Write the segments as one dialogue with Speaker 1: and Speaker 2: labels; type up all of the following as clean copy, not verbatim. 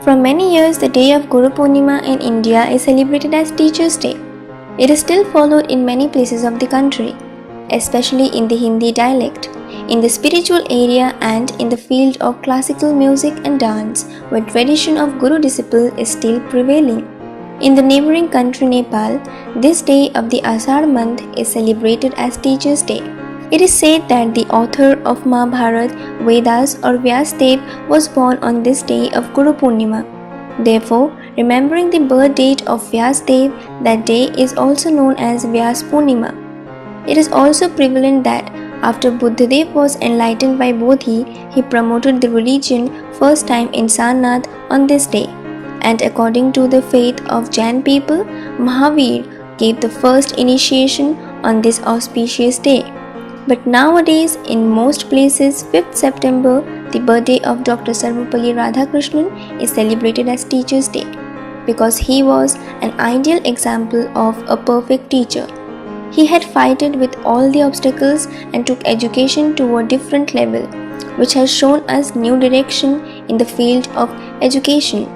Speaker 1: For many years, the day of Guru Purnima in India is celebrated as Teachers' Day. It is still followed in many places of the country, especially in the Hindi dialect, in the spiritual area and in the field of classical music and dance, where tradition of Guru disciple is still prevailing. In the neighboring country Nepal, this day of the Ashadh month is celebrated as Teachers' Day. It is said that the author of Mahabharat, Vedas or Vyasdev was born on this day of Guru Purnima. Therefore, remembering the birth date of Vyasdev, that day is also known as Vyas Purnima. It is also prevalent that after Buddhadev was enlightened by Bodhi, he promoted the religion first time in Sarnath on this day. And according to the faith of Jain people, Mahavir gave the first initiation on this auspicious day. But nowadays, in most places, 5th September, the birthday of Dr. Sarvapalli Radhakrishnan is celebrated as Teachers' Day because he was an ideal example of a perfect teacher. He had fighted with all the obstacles and took education to a different level, which has shown us new direction in the field of education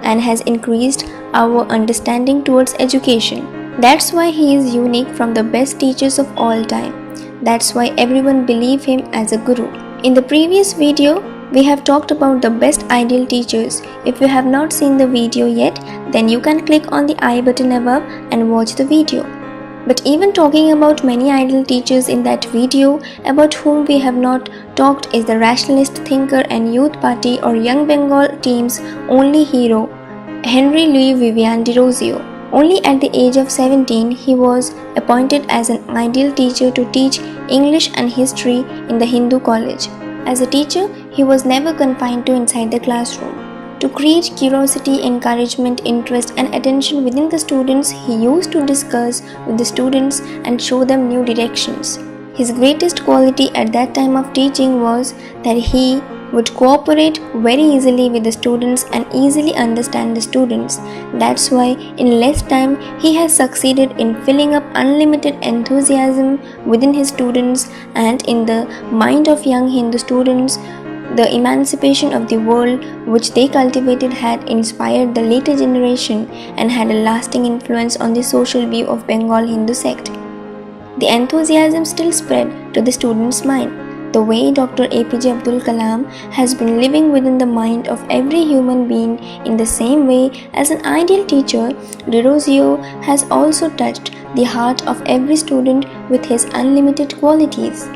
Speaker 1: and has increased our understanding towards education. That's why he is unique from the best teachers of all time. That's why everyone believes him as a guru. In the previous video, we have talked about the best ideal teachers. If you have not seen the video yet, then you can click on the I button above and watch the video. But even talking about many ideal teachers in that video, about whom we have not talked is the rationalist thinker and youth party or Young Bengal team's only hero, Henry Louis Vivian de Rosio. Only at the age of 17, he was appointed as an ideal teacher to teach English and history in the Hindu college. As a teacher, he was never confined to inside the classroom. To create curiosity, encouragement, interest and attention within the students, he used to discuss with the students and show them new directions. His greatest quality at that time of teaching was that he would cooperate very easily with the students and easily understand the students. That's why in less time he has succeeded in filling up unlimited enthusiasm within his students, and in the mind of young Hindu students, the emancipation of the world which they cultivated had inspired the later generation and had a lasting influence on the social view of Bengal Hindu sect. The enthusiasm still spread to the students' mind. The way Doctor APJ Abdul Kalam has been living within the mind of every human being, in the same way as an ideal teacher, de Rosio has also touched the heart of every student with his unlimited qualities.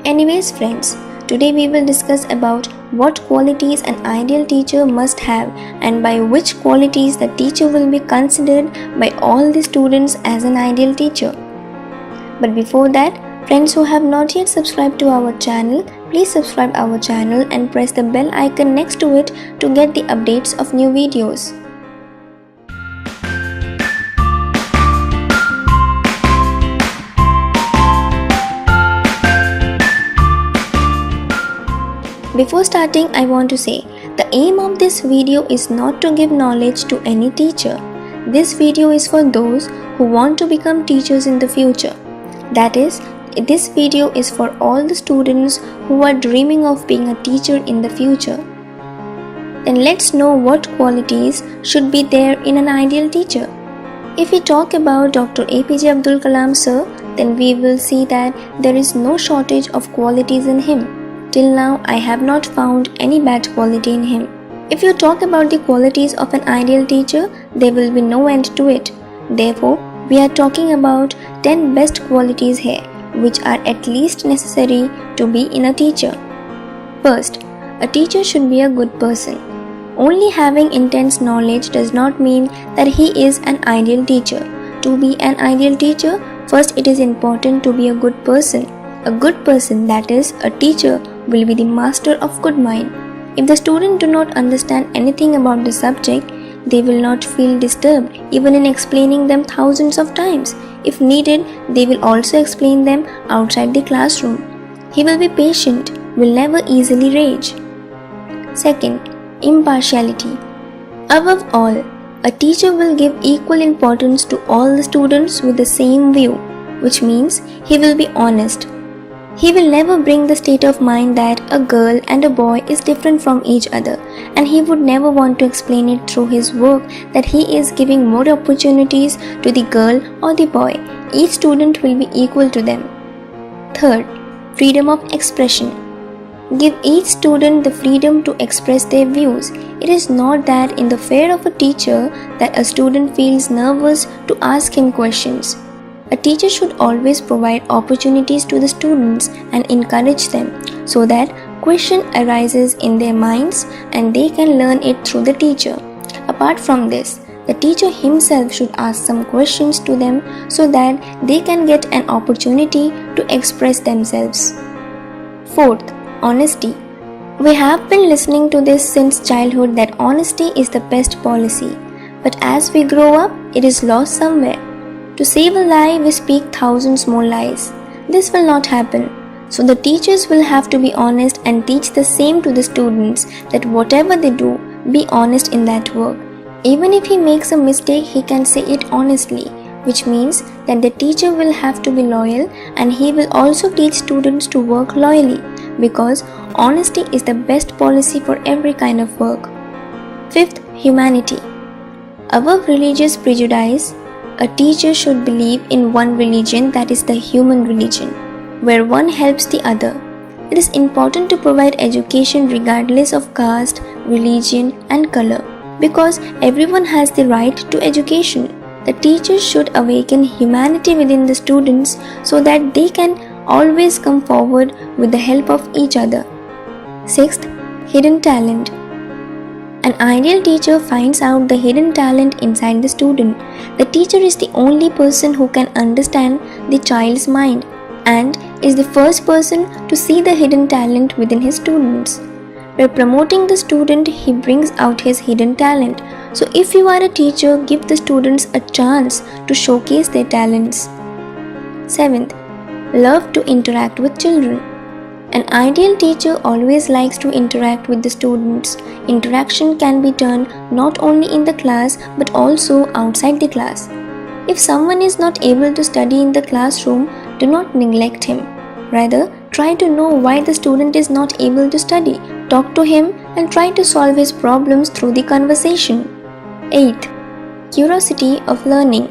Speaker 1: Anyways friends, today we will discuss about what qualities an ideal teacher must have and by which qualities the teacher will be considered by all the students as an ideal teacher. But before that, friends who have not yet subscribed to our channel, please subscribe our channel and press the bell icon next to it to get the updates of new videos. Before starting, I want to say, the aim of this video is not to give knowledge to any teacher. This video is for those who want to become teachers in the future. That is, this video is for all the students who are dreaming of being a teacher in the future. Then let's know what qualities should be there in an ideal teacher. If we talk about Dr. APJ Abdul Kalam sir, then we will see that there is no shortage of qualities in him. Till now, I have not found any bad quality in him. If you talk about the qualities of an ideal teacher, there will be no end to it. Therefore, we are talking about 10 best qualities here, which are at least necessary to be in a teacher. First, a teacher should be a good person. Only having intense knowledge does not mean that he is an ideal teacher. To be an ideal teacher, first it is important to be a good person. A good person, that is, a teacher, will be the master of good mind. If the student do not understand anything about the subject, they will not feel disturbed even in explaining them thousands of times. If needed, they will also explain them outside the classroom. He will be patient, will never easily rage. Second, impartiality. Above all, a teacher will give equal importance to all the students with the same view, which means he will be honest. He will never bring the state of mind that a girl and a boy is different from each other, and he would never want to explain it through his work that he is giving more opportunities to the girl or the boy. Each student will be equal to them. Third, freedom of expression. Give each student the freedom to express their views. It is not that in the fear of a teacher that a student feels nervous to ask him questions. A teacher should always provide opportunities to the students and encourage them so that question arises in their minds and they can learn it through the teacher. Apart from this, the teacher himself should ask some questions to them so that they can get an opportunity to express themselves. Fourth, honesty. We have been listening to this since childhood that honesty is the best policy, but as we grow up, it is lost somewhere. To save a lie, we speak thousands more lies. This will not happen. So the teachers will have to be honest and teach the same to the students that whatever they do, be honest in that work. Even if he makes a mistake, he can say it honestly, which means that the teacher will have to be loyal and he will also teach students to work loyally because honesty is the best policy for every kind of work. Fifth, humanity. Above religious prejudice, a teacher should believe in one religion, that is the human religion, where one helps the other. It is important to provide education regardless of caste, religion, and color, because everyone has the right to education. The teachers should awaken humanity within the students so that they can always come forward with the help of each other. Sixth, hidden talent. An ideal teacher finds out the hidden talent inside the student. The teacher is the only person who can understand the child's mind and is the first person to see the hidden talent within his students. By promoting the student, he brings out his hidden talent. So if you are a teacher, give the students a chance to showcase their talents. Seventh, love to interact with children. An ideal teacher always likes to interact with the students. Interaction can be done not only in the class but also outside the class. If someone is not able to study in the classroom, do not neglect him. Rather, try to know why the student is not able to study. Talk to him and try to solve his problems through the conversation. 8. Curiosity of learning.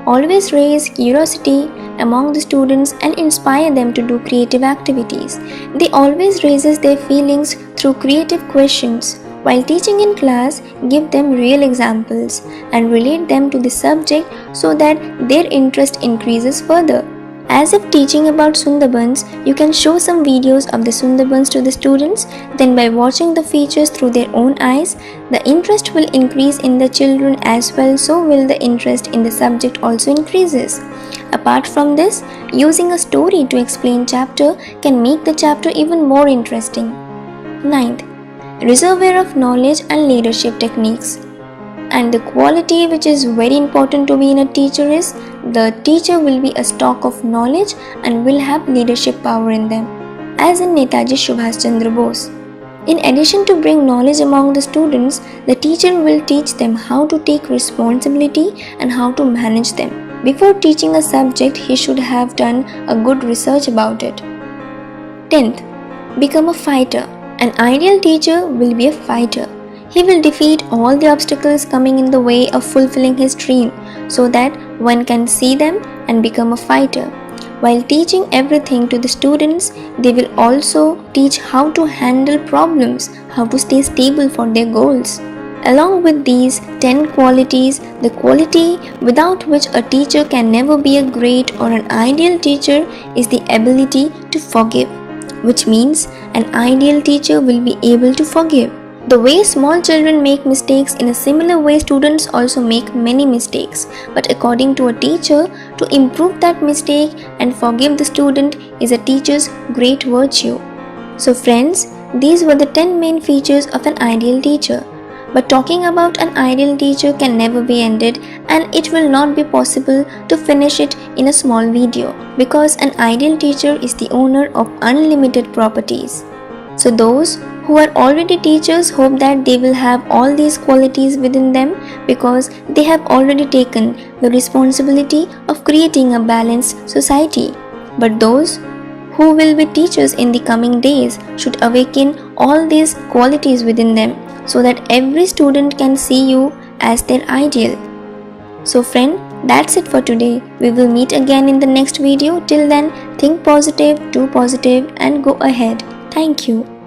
Speaker 1: Always raise curiosity among the students and inspire them to do creative activities. They always raises their feelings through creative questions. While teaching in class, give them real examples and relate them to the subject so that their interest increases further. As if teaching about Sundarbans, you can show some videos of the Sundarbans to the students. Then by watching the features through their own eyes, the interest will increase in the children as well, so will the interest in the subject also increases. Apart from this, using a story to explain chapter can make the chapter even more interesting. 9th, reservoir of knowledge and leadership techniques. And the quality which is very important to be in a teacher is the teacher will be a stock of knowledge and will have leadership power in them, as in Netaji Subhash Chandra Bose. In addition to bring knowledge among the students, the teacher will teach them how to take responsibility and how to manage them. Before teaching a subject, he should have done a good research about it. 10th, become a fighter. An ideal teacher will be a fighter. He will defeat all the obstacles coming in the way of fulfilling his dream so that one can see them and become a fighter. While teaching everything to the students, they will also teach how to handle problems, how to stay stable for their goals. Along with these 10 qualities, the quality without which a teacher can never be a great or an ideal teacher is the ability to forgive, which means an ideal teacher will be able to forgive. The way small children make mistakes, in a similar way students also make many mistakes. But according to a teacher, to improve that mistake and forgive the student is a teacher's great virtue. So friends, these were the 10 main features of an ideal teacher. But talking about an ideal teacher can never be ended, and it will not be possible to finish it in a small video because an ideal teacher is the owner of unlimited properties. So those who are already teachers hope that they will have all these qualities within them because they have already taken the responsibility of creating a balanced society. But those who will be teachers in the coming days should awaken all these qualities within them so that every student can see you as their ideal. So friend, that's it for today. We will meet again in the next video. Till then, think positive, do positive and go ahead. Thank you.